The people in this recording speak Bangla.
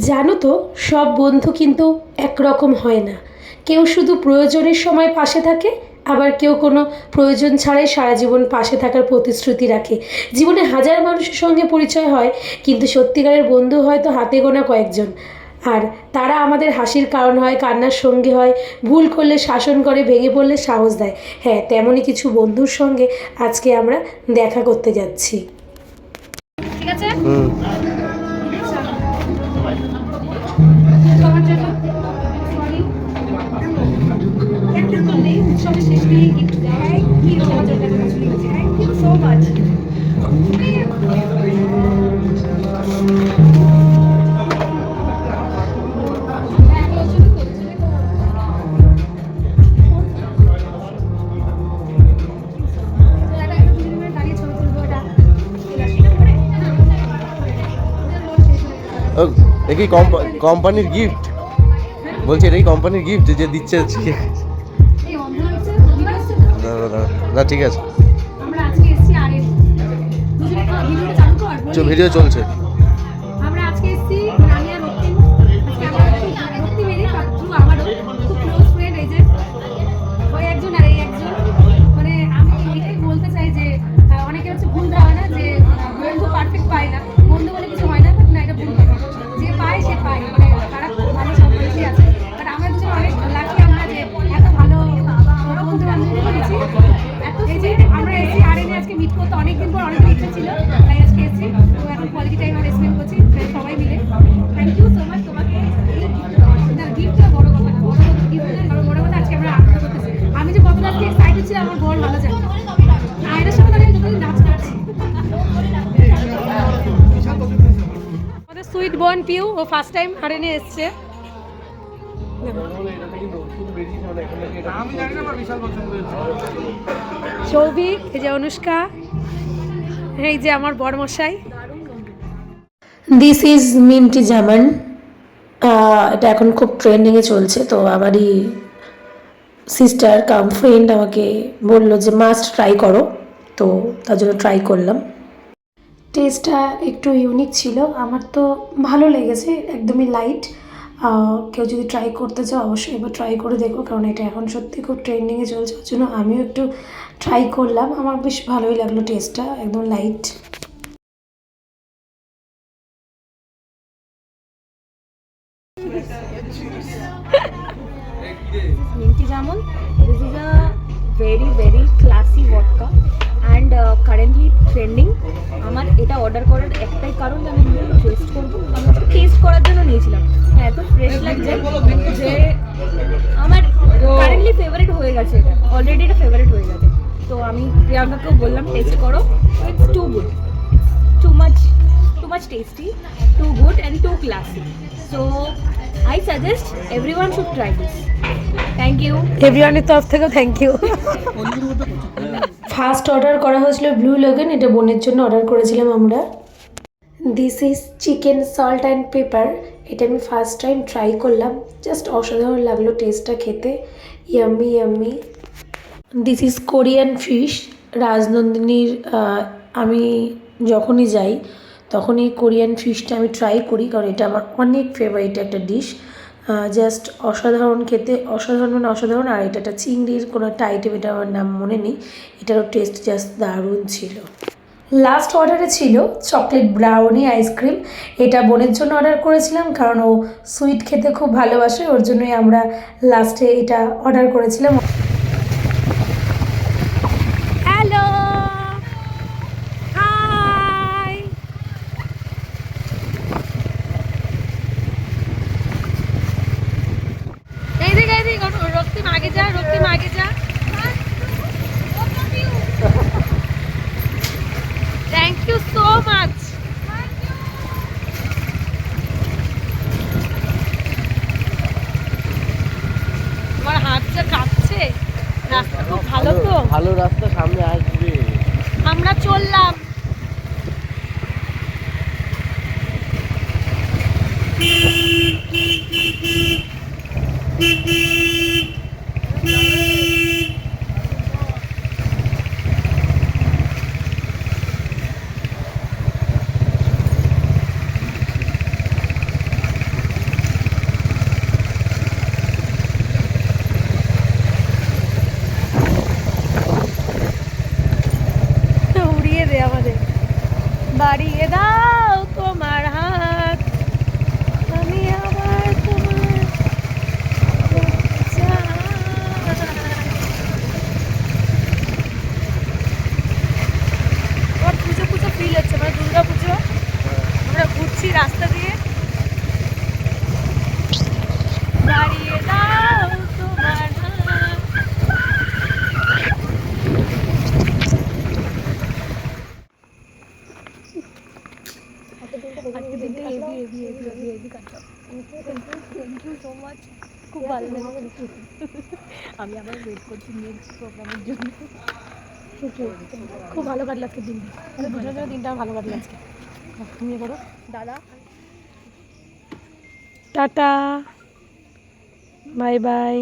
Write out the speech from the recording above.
জানো তো, সব বন্ধু কিন্তু একরকম হয় না। কেউ শুধু প্রয়োজনের সময় পাশে থাকে, আবার কেউ কোনো প্রয়োজন ছাড়াই সারা জীবন পাশে থাকার প্রতিশ্রুতি রাখে। জীবনে হাজার মানুষের সঙ্গে পরিচয় হয়, কিন্তু সত্যিকারের বন্ধু হয়তো হাতে গোনা কয়েকজন। আর তারা আমাদের হাসির কারণ হয়, কান্নার সঙ্গী হয়, ভুল করলে শাসন করে, ভেঙে পড়লে সাহস দেয়। হ্যাঁ, তেমনই কিছু বন্ধুর সঙ্গে আজকে আমরা দেখা করতে যাচ্ছি। ঠিক আছে। তোমার জন্য সরি, একটা তো নেই উৎসবের শেষ দিকে গিফট দেয় কি তোমার জন্য একটা কিছু লিখেছি। Thank you so much. দেখি কোম্পানির গিফট বলছি, এটাই কোম্পানির গিফট যে দিচ্ছে আজকে। না ঠিক আছে, ভিডিও চলছে। আমরা আজকে এসেছি আমি আর রক্তিম, আজকে আমরা রক্তিমেরই আমারও খুব ক্লোজ ফ্রেন্ড। এই যে ওই একজন আর এই একজন, মানে আমি এটাই বলতে চাই যে অনেকে হচ্ছে ভুল ধারণা যে বন্ধু পারফেক্ট পায় না, বন্ধু বলে কিছু হয় না। না, এটা ভুল কথা। যে পায় সে পায়, মানে তারা খুব ভালো সম্পর্কে আছে। বাট আমরা দুজন অনেক লাকি, আমরা যে এত ভালো বন্ধু বান্ধব করেছি। এই যে আমরা এসেছি আর এনে আজকে মিট করতে অনেকদিন পর, অনেক ইচ্ছা ছিল, তাই আজকে এসেছি। তো এখন কোয়ালিটি টাইম আমরা স্পেন্ড করছি সবাই মিলে। থ্যাংক ইউ সো মাচ তোমাকে। না, গিফটটা বড় কথা না, বড় কথা আজকে আমরা আনন্দ করতেছি। আমি যে কতটা আজকে এক্সাইটেড ছিলাম আমার বল ভালো জানে। আয়নের সাথে আমি যতদিন নাচ করছি। আমাদের সুইট বন পিউ, ও ফার্স্ট টাইম আরেনে এসছে। সৌভিক, এই যে অনুষ্কা, এই যে আমার বড়মশাই। দিস ইজ মিন্টি জামান। এটা এখন খুব ট্রেন্ডিংয়ে চলছে। তো আমারই সিস্টার কাম ফ্রেন্ড আমাকে বললো যে মাস্ট ট্রাই করো, তো তার জন্য ট্রাই করলাম। টেস্টটা একটু ইউনিক ছিল, আমার তো ভালো লেগেছে, একদমই লাইট। কেউ যদি ট্রাই করতে চাও অবশ্যই এবার ট্রাই করে দেখো, কারণ এটা এখন সত্যি খুব ট্রেন্ডিংয়ে চলছে। ওর জন্য আমিও একটু ট্রাই করলাম, আমার বেশ ভালোই লাগলো টেস্টটা, একদম light. Minty Jamun. This is a very classy vodka and currently trending. আমার এটা অর্ডার করার একটাই কারণ যে আমি টেস্ট করবো, আমি টেস্ট করার জন্য নিয়েছিলাম। হ্যাঁ, এত ফ্রেশ লাগছে যে আমার কারেন্টলি ফেভারিট হয়ে গেছে, এটা অলরেডি এটা ফেভারিট হয়ে গেছে। তো আমি প্রিয়াঙ্কাকেও বললাম টেস্ট করো, it's too good, too much tasty, too good and too classy. So I suggest everyone should try this. Thank you. এভরিওয়ানের তরফ থেকেও থ্যাংক ইউ। ফার্স্ট অর্ডার করা হয়েছিল ব্লু লেগুন, এটা বোনের জন্য অর্ডার করেছিলাম আমরা। This is chicken salt and pepper, এটা আমি ফার্স্ট টাইম ট্রাই করলাম, জাস্ট অসাধারণ লাগলো টেস্টটা খেতে, yummy yummy. This is Korean fish, রাজনন্দিনীর আমি যখনই যাই তখনই কোরিয়ান ফিশটা আমি ট্রাই করি, কারণ এটা আমার অনেক ফেভারিট একটা ডিশ। জাস্ট অসাধারণ খেতে, অসাধারণ মানে অসাধারণ। আর এটা একটা চিংড়ির কোনো একটা আইটেম, এটা আমার নাম মনে নেই, এটারও টেস্ট জাস্ট দারুণ ছিল। লাস্ট অর্ডারে ছিল চকলেট ব্রাউনি আইসক্রিম, এটা বোনের জন্য অর্ডার করেছিলাম, কারণ ও সুইট খেতে খুব ভালোবাসে, ওর জন্যই আমরা লাস্টে এটা অর্ডার করেছিলাম। Hello, high. রক্তিম আগে যা, রক্তিম আগে যা। Thank you so much. আমার হাত যা কাঁপছে, রাস্তা খুব ভালো, তো ভালো রাস্তা সামনে আসবে, আমরা চললাম। থ্যাংক ইউ সো মাচ, খুব ভালো লাগছে। আমি আবার ওয়েট করছি নেক্সট প্রোগ্রামের জন্য। খুব ভালো কাটলো আজকের দিনটা, মানে দুজনের জন্য দিনটা ভালো কাটলো আজকে। তুমি করো দাদা। Tata, bye bye.